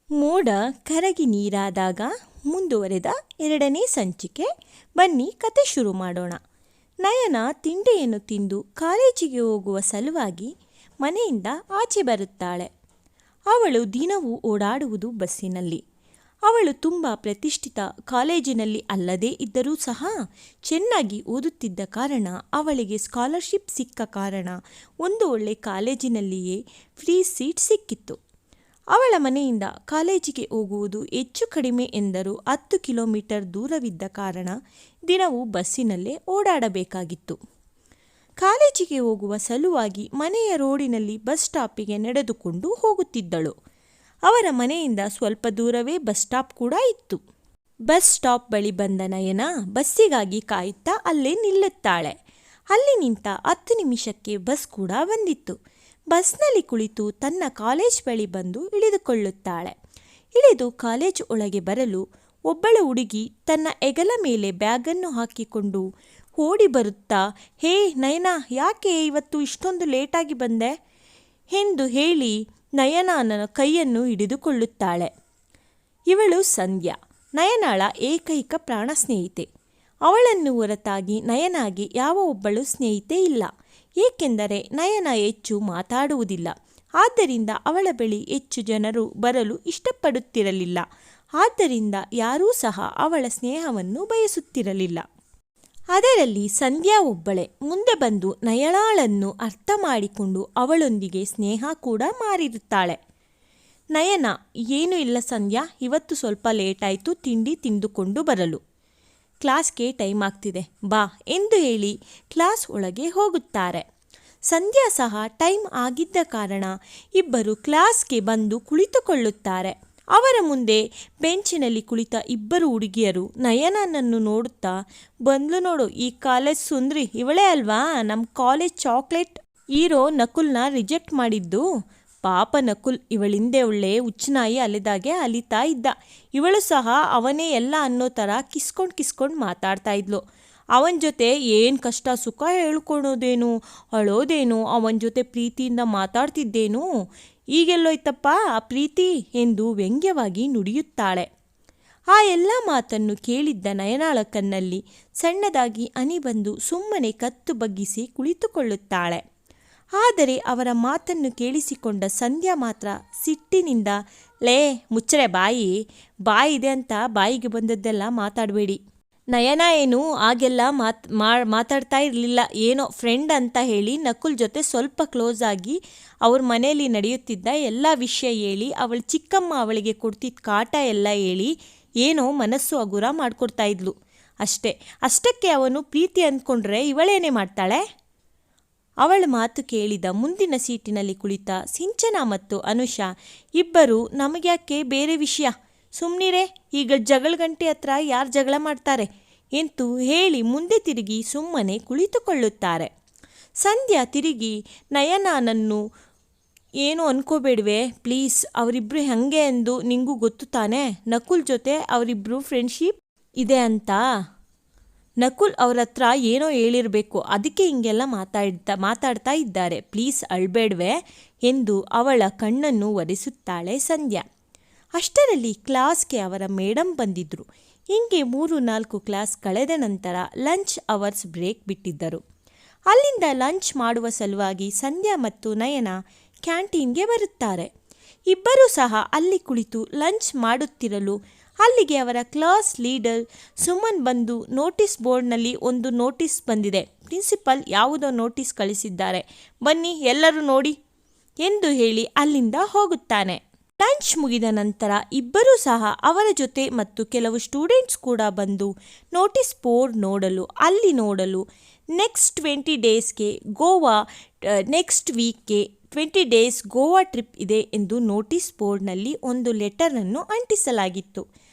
ಮೋಡ ಕರಗಿ ನೀರಾದಾಗ ಮುಂದುವರೆದ 2ನೇ ಸಂಚಿಕೆ. ಬನ್ನಿ ಕತೆ ಶುರು ಮಾಡೋಣ. ನಯನ ತಿಂಡಿಯನ್ನು ತಿಂದು ಕಾಲೇಜಿಗೆ ಹೋಗುವ ಸಲುವಾಗಿ ಮನೆಯಿಂದ ಆಚೆ ಬರುತ್ತಾಳೆ. ಅವಳು ದಿನವೂ ಓಡಾಡುವುದು ಬಸ್ಸಿನಲ್ಲಿ. ಅವಳು ತುಂಬ ಪ್ರತಿಷ್ಠಿತ ಕಾಲೇಜಿನಲ್ಲಿ ಅಲ್ಲದೇ ಇದ್ದರೂ ಸಹ ಚೆನ್ನಾಗಿ ಓದುತ್ತಿದ್ದ ಕಾರಣ, ಅವಳಿಗೆ ಸ್ಕಾಲರ್ಶಿಪ್ ಸಿಕ್ಕ ಕಾರಣ ಒಂದು ಒಳ್ಳೆ ಕಾಲೇಜಿನಲ್ಲಿಯೇ ಫ್ರೀ ಸೀಟ್ ಸಿಕ್ಕಿತ್ತು. ಅವಳ ಮನೆಯಿಂದ ಕಾಲೇಜಿಗೆ ಹೋಗುವುದು ಹೆಚ್ಚು ಕಡಿಮೆ ಎಂದರೂ 10 ಕಿಲೋಮೀಟರ್ ದೂರವಿದ್ದ ಕಾರಣ ದಿನವೂ ಬಸ್ಸಿನಲ್ಲೇ ಓಡಾಡಬೇಕಾಗಿತ್ತು. ಕಾಲೇಜಿಗೆ ಹೋಗುವ ಸಲುವಾಗಿ ಮನೆಯ ರೋಡಿನಲ್ಲಿ ಬಸ್ ಸ್ಟಾಪಿಗೆ ನಡೆದುಕೊಂಡು ಹೋಗುತ್ತಿದ್ದಳು. ಅವರ ಮನೆಯಿಂದ ಸ್ವಲ್ಪ ದೂರವೇ ಬಸ್ ಸ್ಟಾಪ್ ಕೂಡ ಇತ್ತು. ಬಸ್ ಸ್ಟಾಪ್ ಬಳಿ ಬಂದ ನಯನ ಬಸ್ಸಿಗಾಗಿ ಕಾಯುತ್ತಾ ಅಲ್ಲೇ ನಿಲ್ಲುತ್ತಾಳೆ. ಅಲ್ಲಿ ನಿಂತ 10 ನಿಮಿಷಕ್ಕೆ ಬಸ್ ಕೂಡ ಬಂದಿತ್ತು. ಬಸ್ನಲ್ಲಿ ಕುಳಿತು ತನ್ನ ಕಾಲೇಜ್ ಬಳಿ ಬಂದು ಇಳಿದುಕೊಳ್ಳುತ್ತಾಳೆ. ಇಳಿದು ಕಾಲೇಜ್ ಒಳಗೆ ಬರಲು ಒಬ್ಬಳ ಹುಡುಗಿ ತನ್ನ ಹೆಗಲ ಮೇಲೆ ಬ್ಯಾಗನ್ನು ಹಾಕಿಕೊಂಡು ಓಡಿ ಬರುತ್ತಾ, ಹೇ ನಯನ, ಯಾಕೆ ಇವತ್ತು ಇಷ್ಟೊಂದು ಲೇಟಾಗಿ ಬಂದೆ ಎಂದು ಹೇಳಿ ನಯನನ ಕೈಯನ್ನು ಹಿಡಿದುಕೊಳ್ಳುತ್ತಾಳೆ. ಇವಳು ಸಂಧ್ಯಾ, ನಯನಾಳ ಏಕೈಕ ಪ್ರಾಣ ಸ್ನೇಹಿತೆ. ಅವಳನ್ನು ಹೊರತಾಗಿ ನಯನಾಗೆ ಯಾವ ಒಬ್ಬಳು ಸ್ನೇಹಿತೆ ಇಲ್ಲ. ಏಕೆಂದರೆ ನಯನ ಹೆಚ್ಚು ಮಾತಾಡುವುದಿಲ್ಲ. ಆದ್ದರಿಂದ ಅವಳ ಬಳಿ ಹೆಚ್ಚು ಜನರು ಬರಲು ಇಷ್ಟಪಡುತ್ತಿರಲಿಲ್ಲ. ಆದ್ದರಿಂದ ಯಾರೂ ಸಹ ಅವಳ ಸ್ನೇಹವನ್ನು ಬಯಸುತ್ತಿರಲಿಲ್ಲ. ಅದರಲ್ಲಿ ಸಂಧ್ಯಾ ಒಬ್ಬಳೇ ಮುಂದೆ ಬಂದು ನಯನಾಳನ್ನು ಅರ್ಥ ಮಾಡಿಕೊಂಡು ಅವಳೊಂದಿಗೆ ಸ್ನೇಹ ಕೂಡ ಮಾರಿರುತ್ತಾಳೆ. ನಯನ, ಏನೂ ಇಲ್ಲ ಸಂಧ್ಯಾ, ಇವತ್ತು ಸ್ವಲ್ಪ ಲೇಟಾಯಿತು ತಿಂಡಿ ತಿಂದುಕೊಂಡು ಬರಲು. ಕ್ಲಾಸ್ಗೆ ಟೈಮ್ ಆಗ್ತಿದೆ ಬಾ ಎಂದು ಹೇಳಿ ಕ್ಲಾಸ್ ಒಳಗೆ ಹೋಗುತ್ತಾರೆ. ಸಂಧ್ಯಾ ಸಹ ಟೈಮ್ ಆಗಿದ್ದ ಕಾರಣ ಇಬ್ಬರು ಕ್ಲಾಸ್ಗೆ ಬಂದು ಕುಳಿತುಕೊಳ್ಳುತ್ತಾರೆ. ಅವರ ಮುಂದೆ ಬೆಂಚಿನಲ್ಲಿ ಕುಳಿತ ಇಬ್ಬರು ಹುಡುಗಿಯರು ನಯನನನ್ನು ನೋಡುತ್ತಾ, ಬಂದ್ಲು ನೋಡು ಈ ಕಾಲೇಜ್ ಸುಂದ್ರಿ, ಇವಳೇ ಅಲ್ವಾ ನಮ್ಮ ಕಾಲೇಜ್ ಚಾಕ್ಲೇಟ್ ಹೀರೋ ನಕುಲ್ನ ರಿಜೆಕ್ಟ್ ಮಾಡಿದ್ದು. ಪಾಪ ನಕುಲ್ ಇವಳಿಂದೆ ಒಳ್ಳೆ ಹುಚ್ಚನಾಯಿ ಅಲೆದಾಗೆ ಅಲಿತಾ ಇದ್ದ. ಇವಳು ಸಹ ಅವನೇ ಎಲ್ಲ ಅನ್ನೋ ಥರ ಕಿಸ್ಕೊಂಡು ಮಾತಾಡ್ತಾ ಇದ್ಲು. ಅವನ ಜೊತೆ ಏನು ಕಷ್ಟ ಸುಖ ಹೇಳ್ಕೊಳೋದೇನು, ಅಳೋದೇನು, ಅವನ ಜೊತೆ ಪ್ರೀತಿಯಿಂದ ಮಾತಾಡ್ತಿದ್ದೇನು, ಈಗೆಲ್ಲೋಯ್ತಪ್ಪ ಆ ಪ್ರೀತಿ ಎಂದು ವ್ಯಂಗ್ಯವಾಗಿ ನುಡಿಯುತ್ತಾಳೆ. ಆ ಎಲ್ಲ ಮಾತನ್ನು ಕೇಳಿದ್ದ ನಯನಾಳ ಕಣ್ಣಲ್ಲಿ ಸಣ್ಣದಾಗಿ ಹನಿ ಬಂದು ಸುಮ್ಮನೆ ಕತ್ತು ಬಗ್ಗಿಸಿ ಕುಳಿತುಕೊಳ್ಳುತ್ತಾಳೆ. ಆದರೆ ಅವರ ಮಾತನ್ನು ಕೇಳಿಸಿಕೊಂಡ ಸಂಧ್ಯಾ ಮಾತ್ರ ಸಿಟ್ಟಿನಿಂದ, ಲೇ ಮುಚ್ಚರೆ ಬಾಯಿದೆ ಅಂತ ಬಾಯಿಗೆ ಬಂದದ್ದೆಲ್ಲ ಮಾತಾಡಬೇಡಿ. ನಯನ ಏನು ಆಗೆಲ್ಲ ಮಾತಾಡ್ತಾ ಇರಲಿಲ್ಲ, ಏನೋ ಫ್ರೆಂಡ್ ಅಂತ ಹೇಳಿ ನಕುಲ್ ಜೊತೆ ಸ್ವಲ್ಪ ಕ್ಲೋಸ್ ಆಗಿ ಅವ್ರ ಮನೆಯಲ್ಲಿ ನಡೆಯುತ್ತಿದ್ದ ಎಲ್ಲ ವಿಷಯ ಹೇಳಿ, ಅವಳ ಚಿಕ್ಕಮ್ಮ ಅವಳಿಗೆ ಕೊಡ್ತಿದ್ದ ಕಾಟ ಎಲ್ಲ ಹೇಳಿ ಏನೋ ಮನಸ್ಸು ಹಗುರ ಮಾಡಿಕೊಡ್ತಾ ಇದ್ಲು ಅಷ್ಟಕ್ಕೆ ಅವನು ಪ್ರೀತಿ ಅಂದ್ಕೊಂಡ್ರೆ ಇವಳೇನೇ ಮಾಡ್ತಾಳೆ. ಅವಳ ಮಾತು ಕೇಳಿದ ಮುಂದಿನ ಸೀಟಿನಲ್ಲಿ ಕುಳಿತ ಸಿಂಚನ ಮತ್ತು ಅನುಷಾ ಇಬ್ಬರು, ನಮಗ್ಯಾಕೆ ಬೇರೆ ವಿಷಯ, ಸುಮ್ಮನಿರೇ, ಈಗ ಜಗಳ ಗಂಟೆ ಹತ್ರ ಯಾರು ಜಗಳ ಮಾಡ್ತಾರೆ ಎಂದು ಹೇಳಿ ಮುಂದೆ ತಿರುಗಿ ಸುಮ್ಮನೆ ಕುಳಿತುಕೊಳ್ಳುತ್ತಾರೆ. ಸಂಧ್ಯಾ ತಿರುಗಿ ನಯನನನ್ನು, ಏನು ಅನ್ಕೋಬೇಡ್ವೆ ಪ್ಲೀಸ್, ಅವರಿಬ್ಬರು ಹಾಗೆ ಎಂದು ನಿಂಗೂ ಗೊತ್ತು ತಾನೆ, ನಕುಲ್ ಜೊತೆ ಅವರಿಬ್ಬರು ಫ್ರೆಂಡ್ಶಿಪ್ ಇದೆ ಅಂತ. ನಕುಲ್ ಅವ್ರ ಹತ್ರ ಏನೋ ಹೇಳಿರಬೇಕು, ಅದಕ್ಕೆ ಹಿಂಗೆಲ್ಲ ಮಾತಾಡ್ತಾ ಇದ್ದಾರೆ, ಪ್ಲೀಸ್ ಅಳ್ಬೇಡ್ವೆ ಎಂದು ಅವಳ ಕಣ್ಣನ್ನು ಒರೆಸುತ್ತಾಳೆ ಸಂಧ್ಯಾ. ಅಷ್ಟರಲ್ಲಿ ಕ್ಲಾಸ್ಗೆ ಅವರ ಮೇಡಮ್ ಬಂದಿದ್ದರು. ಹಿಂಗೆ 3-4 ಕ್ಲಾಸ್ ಕಳೆದ ನಂತರ ಲಂಚ್ ಅವರ್ಸ್ ಬ್ರೇಕ್ ಬಿಟ್ಟಿದ್ದರು. ಅಲ್ಲಿಂದ ಲಂಚ್ ಮಾಡುವ ಸಲುವಾಗಿ ಸಂಧ್ಯಾ ಮತ್ತು ನಯನ ಕ್ಯಾಂಟೀನ್ಗೆ ಬರುತ್ತಾರೆ. ಇಬ್ಬರೂ ಸಹ ಅಲ್ಲಿ ಕುಳಿತು ಲಂಚ್ ಮಾಡುತ್ತಿರಲು ಅಲ್ಲಿಗೆ ಅವರ ಕ್ಲಾಸ್ ಲೀಡರ್ ಸುಮನ್ ಬಂದು, ನೋಟಿಸ್ ಬೋರ್ಡ್ನಲ್ಲಿ ಒಂದು ನೋಟಿಸ್ ಬಂದಿದೆ, ಪ್ರಿನ್ಸಿಪಲ್ ಯಾವುದೋ ನೋಟಿಸ್ ಕಳಿಸಿದ್ದಾರೆ, ಬನ್ನಿ ಎಲ್ಲರೂ ನೋಡಿ ಎಂದು ಹೇಳಿ ಅಲ್ಲಿಂದ ಹೋಗುತ್ತಾನೆ. ಲಂಚ್ ಮುಗಿದ ನಂತರ ಇಬ್ಬರೂ ಸಹ ಅವರ ಜೊತೆ ಮತ್ತು ಕೆಲವು ಸ್ಟೂಡೆಂಟ್ಸ್ ಕೂಡ ಬಂದು ನೋಟಿಸ್ ಬೋರ್ಡ್ ನೋಡಲು ನೆಕ್ಸ್ಟ್ 20 ಡೇಸ್ಗೆ ನೆಕ್ಸ್ಟ್ ವೀಕ್ಗೆ 20 ಡೇಸ್ ಗೋವಾ ಟ್ರಿಪ್ ಇದೆ ಎಂದು ನೋಟಿಸ್ ಬೋರ್ಡ್ನಲ್ಲಿ ಒಂದು ಲೆಟರನ್ನು ಅಂಟಿಸಲಾಗಿತ್ತು.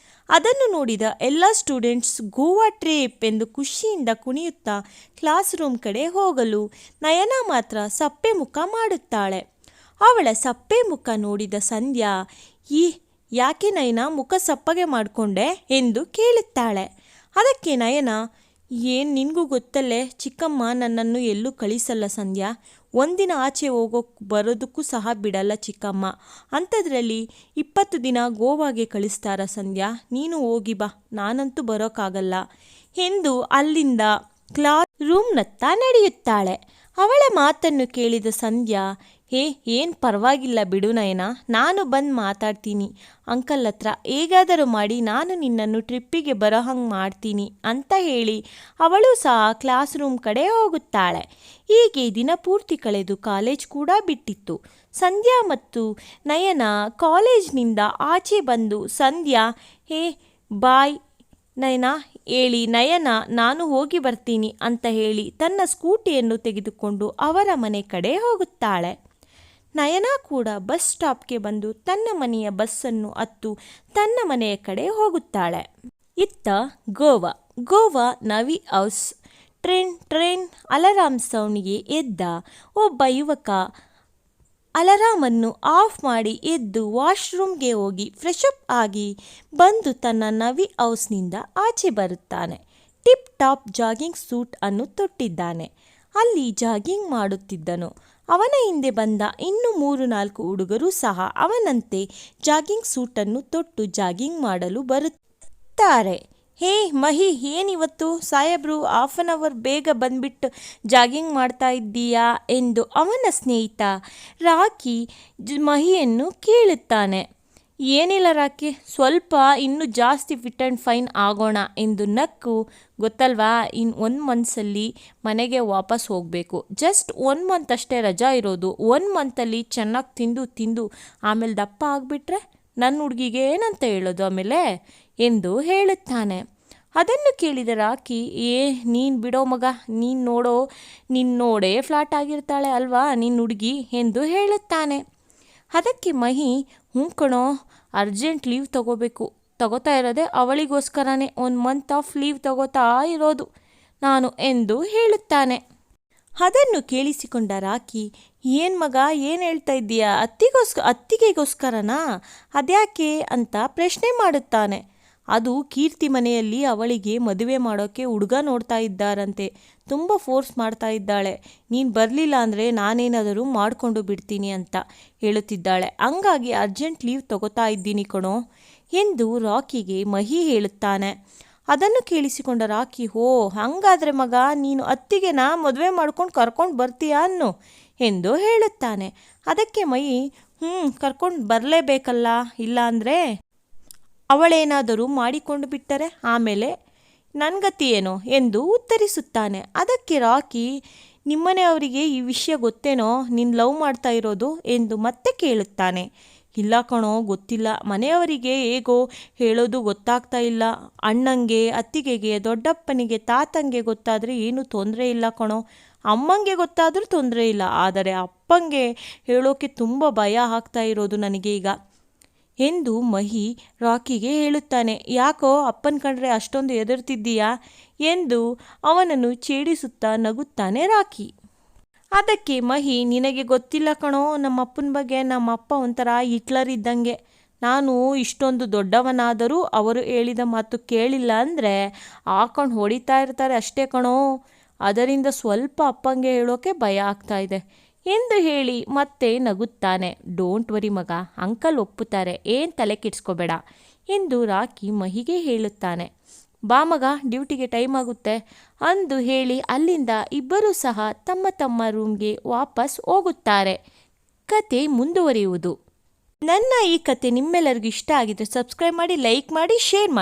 ಅದನ್ನು ನೋಡಿದ ಎಲ್ಲ ಸ್ಟೂಡೆಂಟ್ಸ್ ಗೋವಾ ಟ್ರಿಪ್ ಎಂದು ಖುಷಿಯಿಂದ ಕುಣಿಯುತ್ತಾ ಕ್ಲಾಸ್ ರೂಮ್ ಕಡೆ ಹೋಗಲು ನಯನ ಮಾತ್ರ ಸಪ್ಪೆ ಮುಖ ಮಾಡುತ್ತಾಳೆ. ಅವಳ ಸಪ್ಪೆ ಮುಖ ನೋಡಿದ ಸಂಧ್ಯಾ, ಯಾಕೆ ನಯನ ಮುಖ ಸಪ್ಪಗೆ ಮಾಡಿಕೊಂಡೆ ಎಂದು ಕೇಳುತ್ತಾಳೆ. ಅದಕ್ಕೆ ನಯನ, ಏನು ನಿನಗೂ ಗೊತ್ತಲ್ಲೇ ಚಿಕ್ಕಮ್ಮ ನನ್ನನ್ನು ಎಲ್ಲೂ ಕಳಿಸಲ್ಲ ಸಂಧ್ಯಾ, ಒಂದಿನ ಆಚೆ ಬರೋದಕ್ಕೂ ಸಹ ಬಿಡಲ್ಲ ಚಿಕ್ಕಮ್ಮ. ಅಂಥದ್ರಲ್ಲಿ 20 ದಿನ ಗೋವಾಗೆ ಕಳಿಸ್ತಾರ ಸಂಧ್ಯಾ, ನೀನು ಹೋಗಿ ಬಾ, ನಾನಂತೂ ಬರೋಕ್ಕಾಗಲ್ಲ ಎಂದು ಅಲ್ಲಿಂದ ಕ್ಲಾಸ್ ರೂಮ್ನತ್ತ ನಡೆಯುತ್ತಾಳೆ. ಅವಳ ಮಾತನ್ನು ಕೇಳಿದ ಸಂಧ್ಯಾ, ಏನು ಪರವಾಗಿಲ್ಲ ಬಿಡು ನಯನ, ನಾನು ಬಂದು ಮಾತಾಡ್ತೀನಿ ಅಂಕಲ್ ಹತ್ರ, ಹೇಗಾದರೂ ಮಾಡಿ ನಾನು ನಿನ್ನನ್ನು ಟ್ರಿಪ್ಪಿಗೆ ಬರೋ ಹಂಗೆ ಮಾಡ್ತೀನಿ ಅಂತ ಹೇಳಿ ಅವಳು ಸಹ ಕ್ಲಾಸ್ ರೂಮ್ ಕಡೆ ಹೋಗುತ್ತಾಳೆ. ಹೀಗೆ ದಿನ ಪೂರ್ತಿ ಕಳೆದು ಕಾಲೇಜ್ ಕೂಡ ಬಿಟ್ಟಿತ್ತು. ಸಂಧ್ಯಾ ಮತ್ತು ನಯನ ಕಾಲೇಜ್ನಿಂದ ಆಚೆ ಬಂದು ಸಂಧ್ಯಾ ಬಾಯ್ ನಯನ ಹೇಳಿ ನಯನ ನಾನು ಹೋಗಿ ಬರ್ತೀನಿ ಅಂತ ಹೇಳಿ ತನ್ನ ಸ್ಕೂಟಿಯನ್ನು ತೆಗೆದುಕೊಂಡು ಅವರ ಮನೆ ಕಡೆ ಹೋಗುತ್ತಾಳೆ. ನಯನ ಕೂಡ ಬಸ್ ಸ್ಟಾಪ್ಗೆ ಬಂದು ತನ್ನ ಮನೆಯ ಬಸ್ಸನ್ನು ಹತ್ತು ತನ್ನ ಮನೆಯ ಕಡೆ ಹೋಗುತ್ತಾಳೆ. ಇತ್ತ ಗೋವಾ ನವಿ ಹೌಸ್ ಟ್ರೇನ್ ಅಲಾರಾಮ್ ಸೌಂಡ್ಗೆ ಎದ್ದ ಒಬ್ಬ ಯುವಕ ಅಲಾರಾಮನ್ನು ಆಫ್ ಮಾಡಿ ಎದ್ದು ವಾಶ್ರೂಮ್ಗೆ ಹೋಗಿ ಫ್ರೆಶಪ್ ಆಗಿ ಬಂದು ತನ್ನ ನವಿ ಹೌಸ್ನಿಂದ ಆಚೆ ಬರುತ್ತಾನೆ. ಟಿಪ್ ಟಾಪ್ ಜಾಗಿಂಗ್ ಸೂಟ್ ಅನ್ನು ತೊಟ್ಟಿದ್ದಾನೆ. ಅಲ್ಲಿ ಜಾಗಿಂಗ್ ಮಾಡುತ್ತಿದ್ದನು. ಅವನ ಹಿಂದೆ ಬಂದ ಇನ್ನೂ 3-4 ಹುಡುಗರು ಸಹ ಅವನಂತೆ ಜಾಗಿಂಗ್ ಸೂಟನ್ನು ತೊಟ್ಟು ಜಾಗಿಂಗ್ ಮಾಡಲು ಬರುತ್ತಾರೆ. ಮಹಿ, ಏನಿವತ್ತು ಸಾಹೇಬ್ರು ಹಾಫ್ ಆನ್ ಅವರ್ ಬೇಗ ಬಂದ್ಬಿಟ್ಟು ಜಾಗಿಂಗ್ ಮಾಡ್ತಾ ಇದ್ದೀಯಾ ಎಂದು ಅವನ ಸ್ನೇಹಿತ ರಾಕಿ ಮಹಿಯನ್ನು ಕೇಳುತ್ತಾನೆ. ಏನಿಲ್ಲ ರಾಕಿ, ಸ್ವಲ್ಪ ಇನ್ನೂ ಜಾಸ್ತಿ ಫಿಟ್ ಆ್ಯಂಡ್ ಫೈನ್ ಆಗೋಣ ಎಂದು ನಕ್ಕು. ಗೊತ್ತಲ್ವಾ, ಇನ್ನು 1 ಮಂತ್ಸಲ್ಲಿ ಮನೆಗೆ ವಾಪಸ್ ಹೋಗಬೇಕು. ಜಸ್ಟ್ 1 ಮಂತ್ ಅಷ್ಟೇ ರಜಾ ಇರೋದು. 1 ಮಂತಲ್ಲಿ ಚೆನ್ನಾಗಿ ತಿಂದು ಆಮೇಲೆ ದಪ್ಪ ಆಗಿಬಿಟ್ರೆ ನನ್ನ ಹುಡುಗಿಗೆ ಏನಂತ ಹೇಳೋದು ಆಮೇಲೆ ಎಂದು ಹೇಳುತ್ತಾನೆ. ಅದನ್ನು ಕೇಳಿದ ರಾಕಿ, ನೀನು ಬಿಡೋ ಮಗ, ನೀನು ನೋಡೇ ಫ್ಲಾಟ್ ಆಗಿರ್ತಾಳೆ ಅಲ್ವಾ ನಿನ್ನ ಹುಡುಗಿ ಎಂದು ಹೇಳುತ್ತಾನೆ. ಅದಕ್ಕೆ ಮಹಿ, ಕಣೋ, ಅರ್ಜೆಂಟ್ ಲೀವ್ ತಗೋತಾ ಇರೋದೆ ಅವಳಿಗೋಸ್ಕರನೇ 1 ಮಂತ್ ಆಫ್ ಲೀವ್ ತಗೋತಾ ಇರೋದು ನಾನು ಎಂದು ಹೇಳುತ್ತಾನೆ. ಅದನ್ನು ಕೇಳಿಸಿಕೊಂಡ ರಾಕಿ, ಏನು ಮಗ, ಏನು ಹೇಳ್ತಾ ಇದ್ದೀಯಾ, ಅತ್ತಿಗೆಗೋಸ್ಕರನಾ, ಅದ್ಯಾಕೆ ಅಂತ ಪ್ರಶ್ನೆ ಮಾಡುತ್ತಾನೆ. ಅದು ಕೀರ್ತಿ ಮನೆಯಲ್ಲಿ ಅವಳಿಗೆ ಮದುವೆ ಮಾಡೋಕ್ಕೆ ಹುಡುಗ ನೋಡ್ತಾ ಇದ್ದಾರಂತೆ. ತುಂಬ ಫೋರ್ಸ್ ಮಾಡ್ತಾ ಇದ್ದಾಳೆ. ನೀನು ಬರಲಿಲ್ಲ ಅಂದರೆ ನಾನೇನಾದರೂ ಮಾಡಿಕೊಂಡು ಬಿಡ್ತೀನಿ ಅಂತ ಹೇಳುತ್ತಿದ್ದಾಳೆ. ಹಂಗಾಗಿ ಅರ್ಜೆಂಟ್ ಲೀವ್ ತಗೋತಾ ಇದ್ದೀನಿ ಕಣೋ ಎಂದು ರಾಕಿಗೆ ಮಹಿ ಹೇಳುತ್ತಾನೆ. ಅದನ್ನು ಕೇಳಿಸಿಕೊಂಡ ರಾಕಿ, ಹಂಗಾದರೆ ಮಗ ನೀನು ಅತ್ತಿಗೆನ ಮದುವೆ ಮಾಡ್ಕೊಂಡು ಕರ್ಕೊಂಡು ಬರ್ತೀಯಾ ಅನ್ನು ಎಂದು ಹೇಳುತ್ತಾನೆ. ಅದಕ್ಕೆ ಮಹಿ, ಕರ್ಕೊಂಡು ಬರಲೇಬೇಕಲ್ಲ, ಇಲ್ಲಾಂದರೆ ಅವಳೇನಾದರೂ ಮಾಡಿಕೊಂಡು ಬಿಟ್ಟರೆ ಆಮೇಲೆ ನನ್ನ ಗತಿ ಏನು ಎಂದು ಉತ್ತರಿಸುತ್ತಾನೆ. ಅದಕ್ಕೆ ರಾಕಿ, ನಿಮ್ಮನೆಯವರಿಗೆ ಈ ವಿಷಯ ಗೊತ್ತೇನೋ ನೀನು ಲವ್ ಮಾಡ್ತಾ ಇರೋದು ಎಂದು ಮತ್ತೆ ಕೇಳುತ್ತಾನೆ. ಇಲ್ಲ ಕಣೋ, ಗೊತ್ತಿಲ್ಲ, ಮನೆಯವರಿಗೆ ಹೇಗೋ ಹೇಳೋದು ಗೊತ್ತಾಗ್ತಾ ಇಲ್ಲ. ಅಣ್ಣಂಗೆ, ಅತ್ತಿಗೆಗೆ, ದೊಡ್ಡಪ್ಪನಿಗೆ, ತಾತಂಗೆ ಗೊತ್ತಾದರೆ ಏನೂ ತೊಂದರೆ ಇಲ್ಲ ಕಣೋ, ಅಮ್ಮಂಗೆ ಗೊತ್ತಾದರೂ ತೊಂದರೆ ಇಲ್ಲ, ಆದರೆ ಅಪ್ಪಂಗೆ ಹೇಳೋಕ್ಕೆ ತುಂಬ ಭಯ ಆಗ್ತಾ ಇರೋದು ನನಗೆ ಈಗ ಎಂದು ಮಹಿ ರಾಕಿಗೆ ಹೇಳುತ್ತಾನೆ. ಯಾಕೋ ಅಪ್ಪನ ಕಂಡ್ರೆ ಅಷ್ಟೊಂದು ಹೆದರ್ತಿದ್ದೀಯಾ ಎಂದು ಅವನನ್ನು ಛೇಡಿಸುತ್ತಾ ನಗುತ್ತಾನೆ ರಾಕಿ. ಅದಕ್ಕೆ ಮಹಿ, ನಿನಗೆ ಗೊತ್ತಿಲ್ಲ ಕಣೋ ನಮ್ಮಪ್ಪನ ಬಗ್ಗೆ, ನಮ್ಮಪ್ಪ ಒಂಥರ ಹಿಟ್ಲರ್ ಇದ್ದಂಗೆ. ನಾನು ಇಷ್ಟೊಂದು ದೊಡ್ಡವನಾದರೂ ಅವರು ಹೇಳಿದ ಮಾತು ಕೇಳಿಲ್ಲ ಅಂದರೆ ಹಾಕೊಂಡು ಹೊಡಿತಾ ಇರ್ತಾರೆ ಅಷ್ಟೇ ಕಣೋ, ಅದರಿಂದ ಸ್ವಲ್ಪ ಅಪ್ಪಂಗೆ ಹೇಳೋಕ್ಕೆ ಭಯ ಆಗ್ತಾ ಇದೆ ಎಂದು ಹೇಳಿ ಮತ್ತೆ ನಗುತ್ತಾನೆ. ಡೋಂಟ್ ವರಿ ಮಗ, ಅಂಕಲ್ ಒಪ್ಪುತ್ತಾರೆ, ಏನು ತಲೆ ಕೆಡಿಸ್ಕೋಬೇಡ ಎಂದು ರಾಕಿ ಮಹಿಗೆ ಹೇಳುತ್ತಾನೆ. ಬಾ ಮಗ, ಡ್ಯೂಟಿಗೆ ಟೈಮ್ ಆಗುತ್ತೆ ಅಂದು ಹೇಳಿ ಅಲ್ಲಿಂದ ಇಬ್ಬರೂ ಸಹ ತಮ್ಮ ತಮ್ಮ ರೂಮ್ಗೆ ವಾಪಸ್ ಹೋಗುತ್ತಾರೆ. ಕತೆ ಮುಂದುವರಿಯುವುದು. ನನ್ನ ಈ ಕತೆ ನಿಮ್ಮೆಲ್ಲರಿಗೂ ಇಷ್ಟ ಆಗಿದ್ರೆ ಸಬ್ಸ್ಕ್ರೈಬ್ ಮಾಡಿ, ಲೈಕ್ ಮಾಡಿ, ಶೇರ್ ಮಾಡಿ.